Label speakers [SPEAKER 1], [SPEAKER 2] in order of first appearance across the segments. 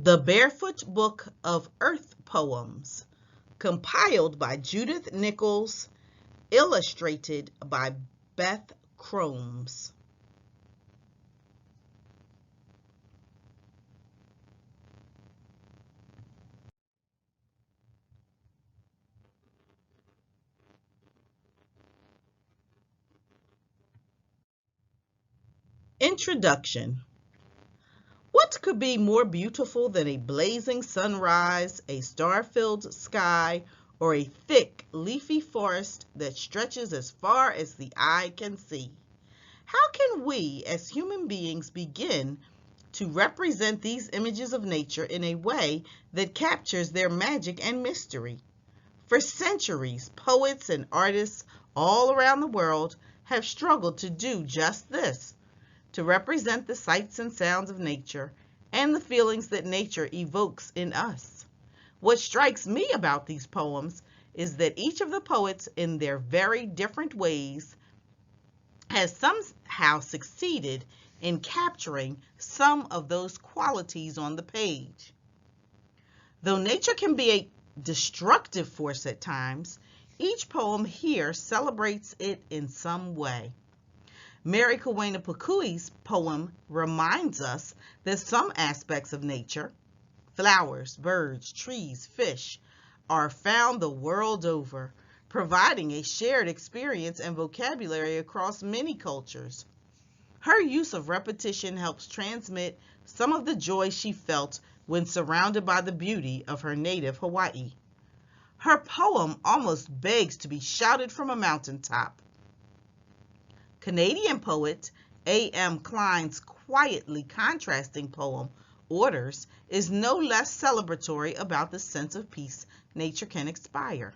[SPEAKER 1] The Barefoot Book of Earth Poems, compiled by Judith Nicholls, illustrated by Beth Krommes. Introduction. What could be more beautiful than a blazing sunrise, a star-filled sky, or a thick, leafy forest that stretches as far as the eye can see? How can we, as human beings, begin to represent these images of nature in a way that captures their magic and mystery? For centuries, poets and artists all around the world have struggled to do just this, to represent the sights and sounds of nature and the feelings that nature evokes in us. What strikes me about these poems is that each of the poets, in their very different ways, has somehow succeeded in capturing some of those qualities on the page. Though nature can be a destructive force at times, each poem here celebrates it in some way. Mary Kawena Pukui's poem reminds us that some aspects of nature, flowers, birds, trees, fish, are found the world over, providing a shared experience and vocabulary across many cultures. Her use of repetition helps transmit some of the joy she felt when surrounded by the beauty of her native Hawaii. Her poem almost begs to be shouted from a mountaintop. Canadian poet A.M. Klein's quietly contrasting poem, Orders, is no less celebratory about the sense of peace nature can inspire.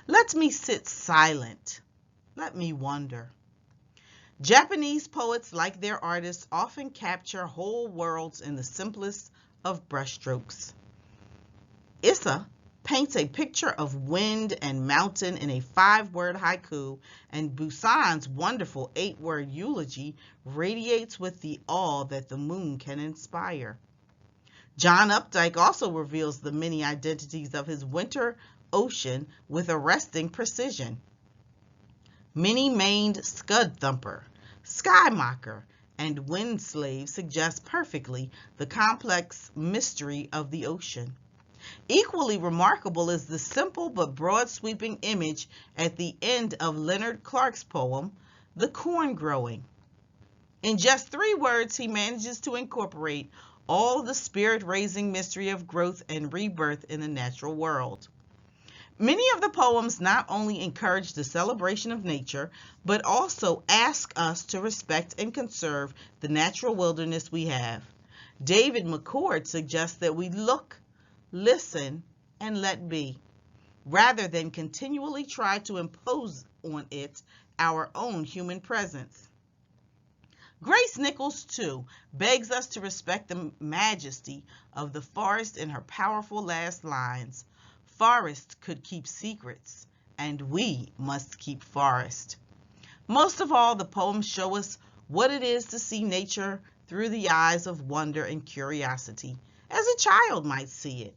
[SPEAKER 1] Let me sit silent. Let me wonder. Japanese poets, like their artists, often capture whole worlds in the simplest of brushstrokes. Issa paints a picture of wind and mountain in a 5-word haiku, and Busan's wonderful 8-word eulogy radiates with the awe that the moon can inspire. John Updike also reveals the many identities of his winter ocean with arresting precision. Many-maned scud thumper, sky mocker, and wind slave suggest perfectly the complex mystery of the ocean. Equally remarkable is the simple but broad-sweeping image at the end of Leonard Clark's poem, The Corn Growing. In just 3 words, he manages to incorporate all the spirit-raising mystery of growth and rebirth in the natural world. Many of the poems not only encourage the celebration of nature, but also ask us to respect and conserve the natural wilderness we have. David McCord suggests that we look, listen, and let be, rather than continually try to impose on it our own human presence. Grace Nicholls, too, begs us to respect the majesty of the forest in her powerful last lines. Forest could keep secrets, and we must keep forest. Most of all, the poems show us what it is to see nature through the eyes of wonder and curiosity, as a child might see it.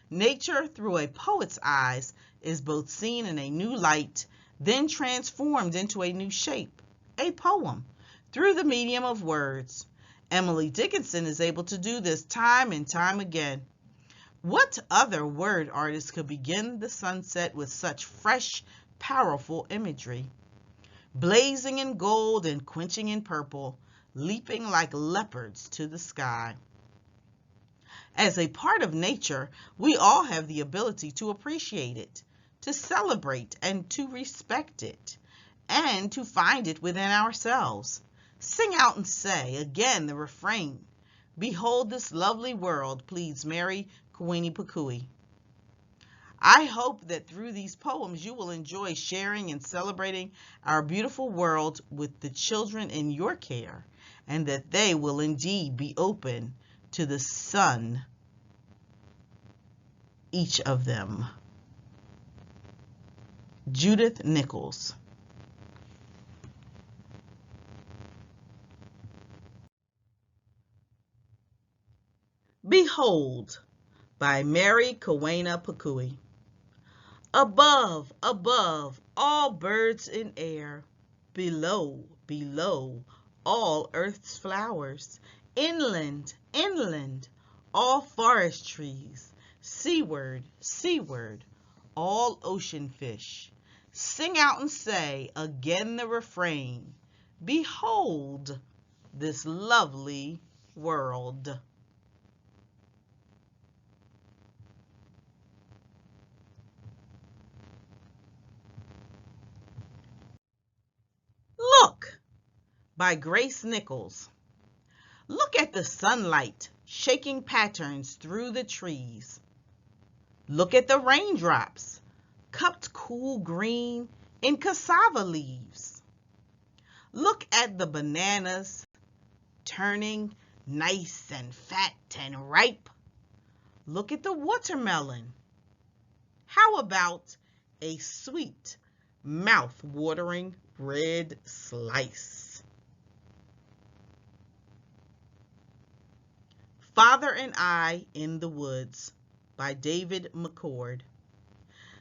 [SPEAKER 1] Nature, through a poet's eyes, is both seen in a new light, then transformed into a new shape, a poem, through the medium of words. Emily Dickinson is able to do this time and time again. What other word artist could begin the sunset with such fresh, powerful imagery? Blazing in gold and quenching in purple, leaping like leopards to the sky. As a part of nature, we all have the ability to appreciate it, to celebrate and to respect it, and to find it within ourselves. Sing out and say, again, the refrain. Behold this lovely world, pleads Mary Kawena Pukui. I hope that through these poems you will enjoy sharing and celebrating our beautiful world with the children in your care, and that they will indeed be open to the sun, each of them. Judith Nicholls. Behold, by Mary Kawena Pukui. Above, above, all birds in air. Below, below, all earth's flowers. Inland, inland, all forest trees. Seaward, seaward, all ocean fish. Sing out and say again the refrain. Behold this lovely world. Look, by Grace Nicholls. Look at the sunlight shaking patterns through the trees. Look at the raindrops, cupped cool green in cassava leaves. Look at the bananas turning nice and fat and ripe. Look at the watermelon. How about a sweet, mouth-watering red slice? Father and I in the Woods by David McCord.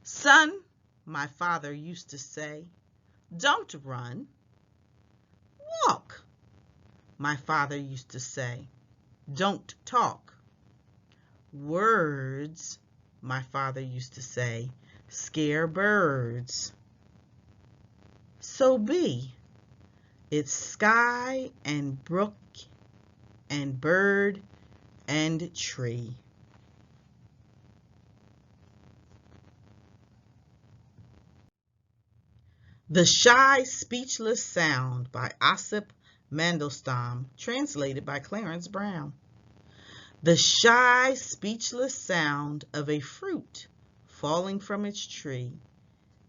[SPEAKER 1] Son, my father used to say, don't run. Walk, my father used to say. Don't talk. Words, my father used to say, scare birds. So be. It's sky and brook and bird and tree. The Shy Speechless Sound by Ossip Mandelstam, translated by Clarence Brown. The shy, speechless sound of a fruit falling from its tree,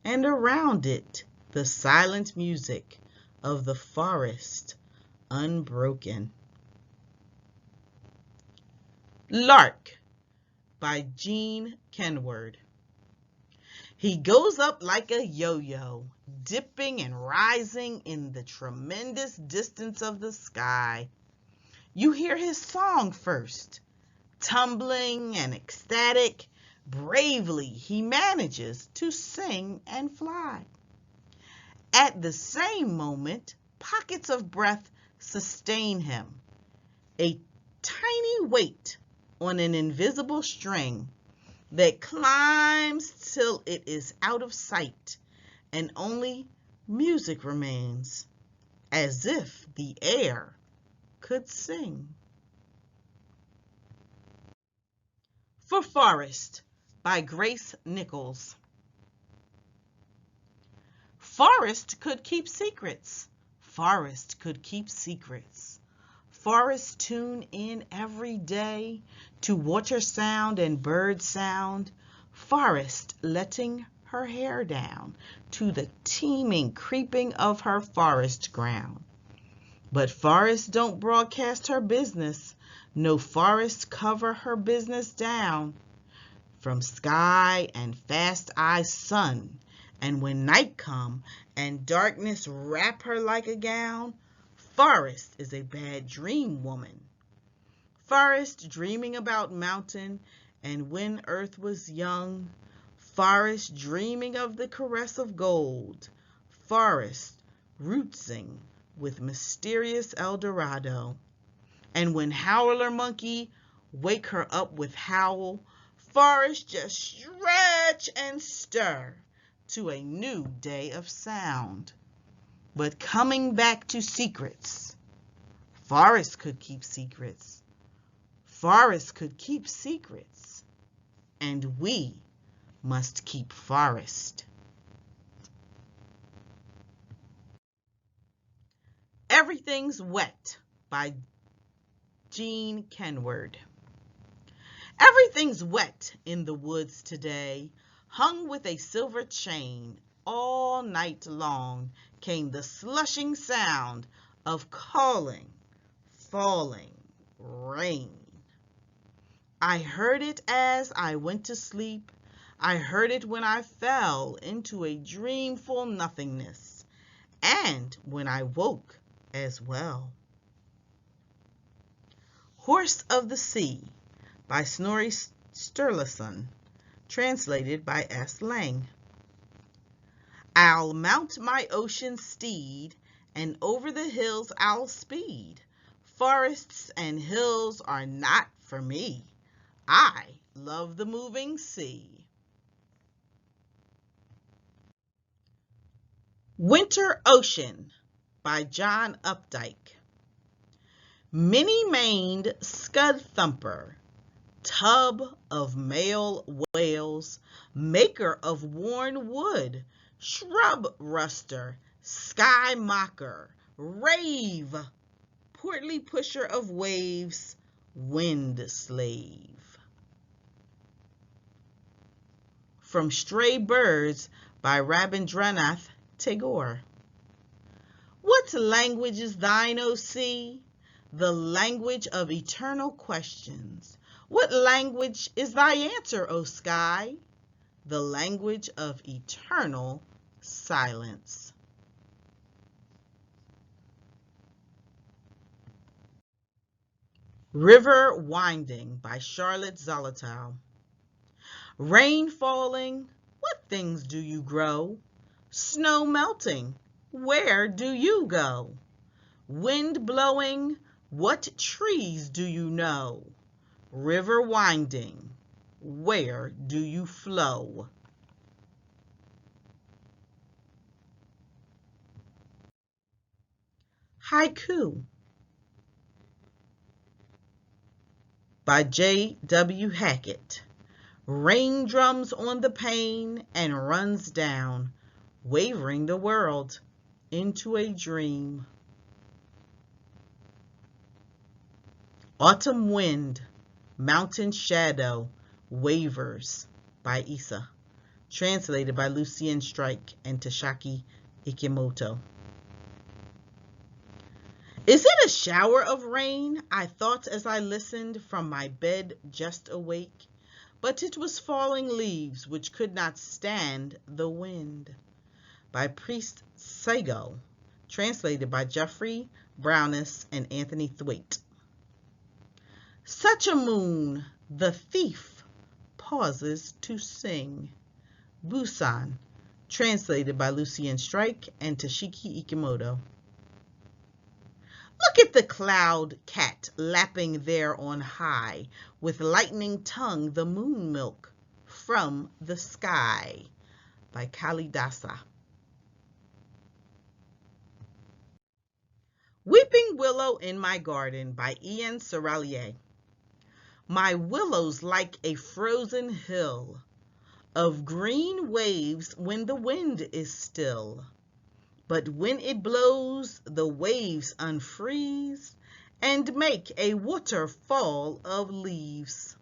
[SPEAKER 1] and around it the silent music of the forest unbroken. Lark by Jean Kenward. He goes up like a yo-yo, dipping and rising in the tremendous distance of the sky. You hear his song first, tumbling and ecstatic. Bravely he manages to sing and fly. At the same moment, pockets of breath sustain him. A tiny weight on an invisible string that climbs till it is out of sight, and only music remains, as if the air could sing. For Forest by Grace Nicholls. Forest could keep secrets. Forest could keep secrets. Forest tune in every day to water sound and bird sound. Forest letting her hair down to the teeming creeping of her forest ground. But forest don't broadcast her business. No forest cover her business down. From sky and fast-eye sun, and when night come and darkness wrap her like a gown, Forest is a bad dream woman. Forest dreaming about mountain, and when earth was young, Forest dreaming of the caress of gold, Forest rootsing with mysterious Eldorado. And when howler monkey wake her up with howl, Forest just stretch and stir to a new day of sound. But coming back to secrets, Forest could keep secrets. Forest could keep secrets. And we must keep Forest. Everything's Wet by Jean Kenward. Everything's wet in the woods today, hung with a silver chain. All night long came the slushing sound of calling, falling rain. I heard it as I went to sleep. I heard it when I fell into a dreamful nothingness, and when I woke as well. Horse of the Sea by Snorri Sturluson, translated by S. Lang. I'll mount my ocean steed, and over the hills I'll speed. Forests and hills are not for me. I love the moving sea. Winter Ocean by John Updike. Many-maned scud thumper, tub of male whales, maker of worn wood, shrub ruster, sky mocker, rave, portly pusher of waves, wind slave. From Stray Birds by Rabindranath Tagore. What language is thine, O sea? The language of eternal questions. What language is thy answer, O sky? The language of eternal silence. River Winding by Charlotte Zolotow. Rain falling, what things do you grow? Snow melting, where do you go? Wind blowing, what trees do you know? River winding, where do you flow? Haiku by J.W. Hackett. Rain drums on the pane and runs down, wavering the world into a dream. Autumn Wind, Mountain Shadow, Wavers by Isa, translated by Lucien Strike and Tashaki Ikimoto. Is it a shower of rain? I thought as I listened from my bed just awake, but it was falling leaves which could not stand the wind. By Priest Sago, translated by Jeffrey Brownis and Anthony Thwaite. Such a moon, the thief pauses to sing. Busan, translated by Lucien Strike and Tashiki Ikimoto. Look at the cloud cat lapping there on high, with lightning tongue the moon milk from the sky. By Kalidasa. Weeping Willow in My Garden by Ian Serralier. My willow's like a frozen hill of green waves when the wind is still. But when it blows, the waves unfreeze and make a waterfall of leaves.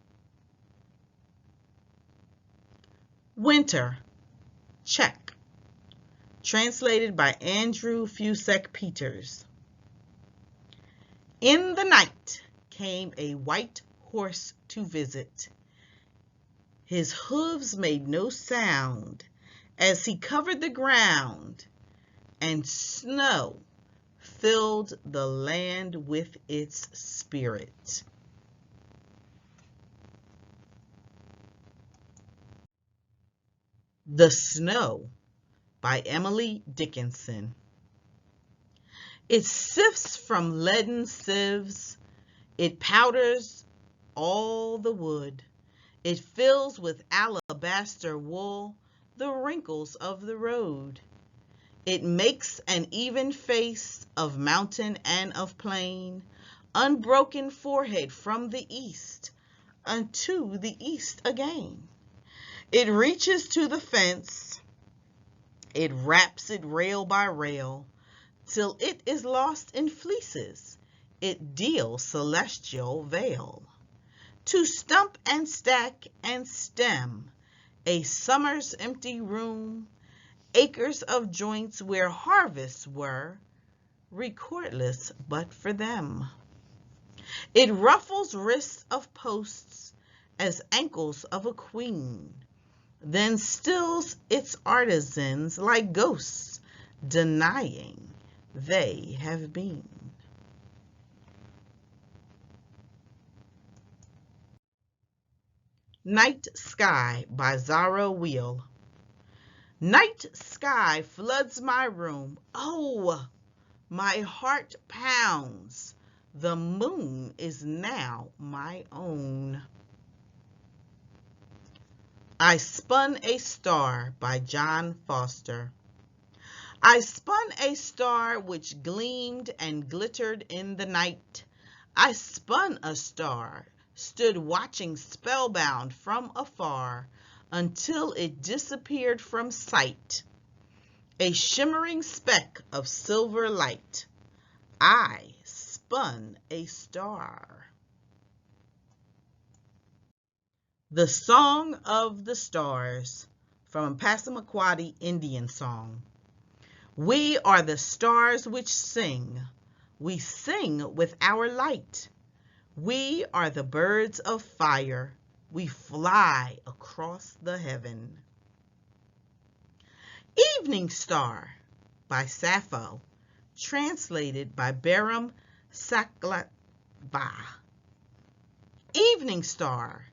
[SPEAKER 1] Winter, Czech, translated by Andrew Fusek Peters. In the night came a white horse to visit. His hooves made no sound as he covered the ground, and snow filled the land with its spirit. The Snow by Emily Dickinson. It sifts from leaden sieves, it powders all the wood, it fills with alabaster wool the wrinkles of the road. It makes an even face of mountain and of plain, unbroken forehead from the east unto the east again. It reaches to the fence, it wraps it rail by rail, till it is lost in fleeces, it deals celestial veil. To stump and stack and stem, a summer's empty room, acres of joints where harvests were, recordless but for them. It ruffles wrists of posts as ankles of a queen, then stills its artisans like ghosts, denying they have been. Night Sky by Zara Wheel. Night sky floods my room. Oh, my heart pounds. The moon is now my own. I Spun a Star by John Foster. I spun a star which gleamed and glittered in the night. I spun a star, stood watching spellbound from afar, until it disappeared from sight, a shimmering speck of silver light. I spun a star. The Song of the Stars, from a Passamaquoddy Indian song. We are the stars which sing. We sing with our light. We are the birds of fire. We fly across the heaven. Evening Star by Sappho, translated by Baram Saklava. Evening Star,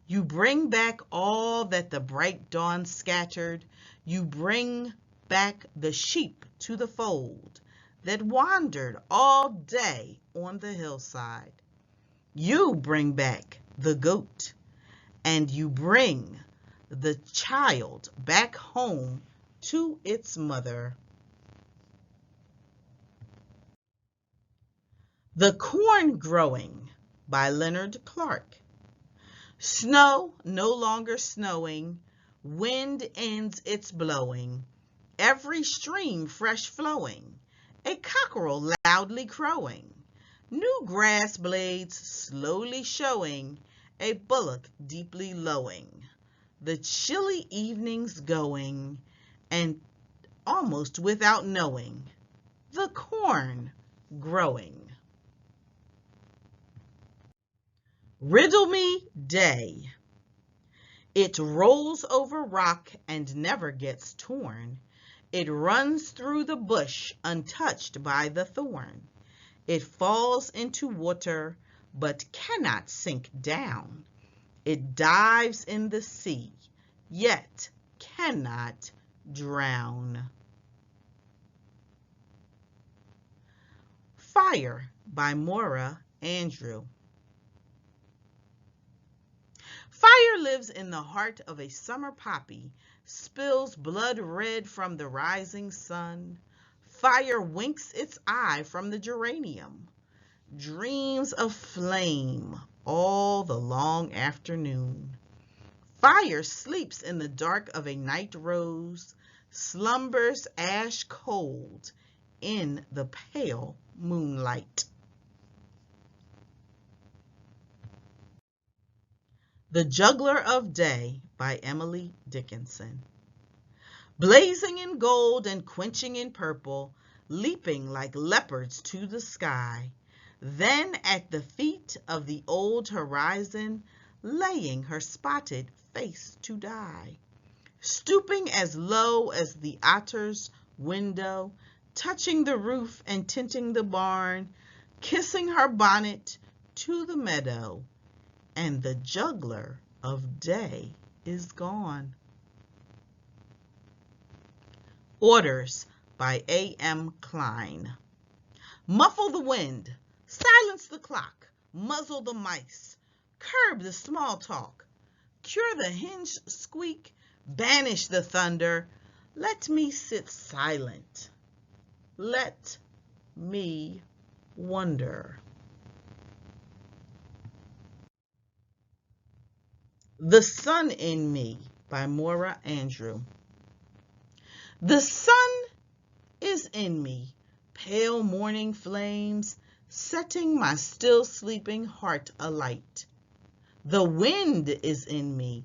[SPEAKER 1] you bring back all that the bright dawn scattered. You bring back the sheep to the fold that wandered all day on the hillside. You bring back the goat, and you bring the child back home to its mother. The Corn Growing by Leonard Clark. Snow no longer snowing, wind ends its blowing, every stream fresh flowing, a cockerel loudly crowing, new grass blades slowly showing, a bullock deeply lowing, the chilly evenings going, and almost without knowing, the corn growing. Riddle Me Day. It rolls over rock and never gets torn. It runs through the bush untouched by the thorn. It falls into water but cannot sink down. It dives in the sea, yet cannot drown. Fire by Maura Andrew. Fire lives in the heart of a summer poppy, spills blood red from the rising sun. Fire winks its eye from the geranium, dreams of flame all the long afternoon. Fire sleeps in the dark of a night rose, slumbers ash cold in the pale moonlight. The Juggler of Day by Emily Dickinson. Blazing in gold and quenching in purple, leaping like leopards to the sky, then at the feet of the old horizon, laying her spotted face to die. Stooping as low as the otter's window, touching the roof and tinting the barn, kissing her bonnet to the meadow, and the juggler of day is gone. Orders by A.M. Klein. Muffle the wind, silence the clock, muzzle the mice, curb the small talk, cure the hinge squeak, banish the thunder. Let me sit silent. Let me wonder. The Sun in Me by Maura Andrew. The sun is in me, pale morning flames, setting my still sleeping heart alight. The wind is in me,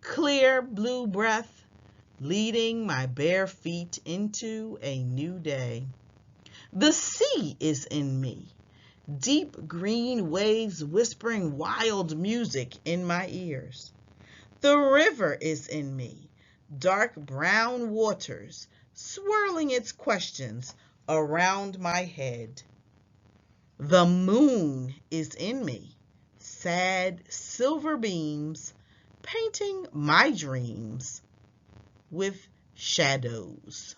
[SPEAKER 1] clear blue breath, leading my bare feet into a new day. The sea is in me, deep green waves whispering wild music in my ears. The river is in me, dark brown waters swirling its questions around my head. The moon is in me, sad silver beams painting my dreams with shadows.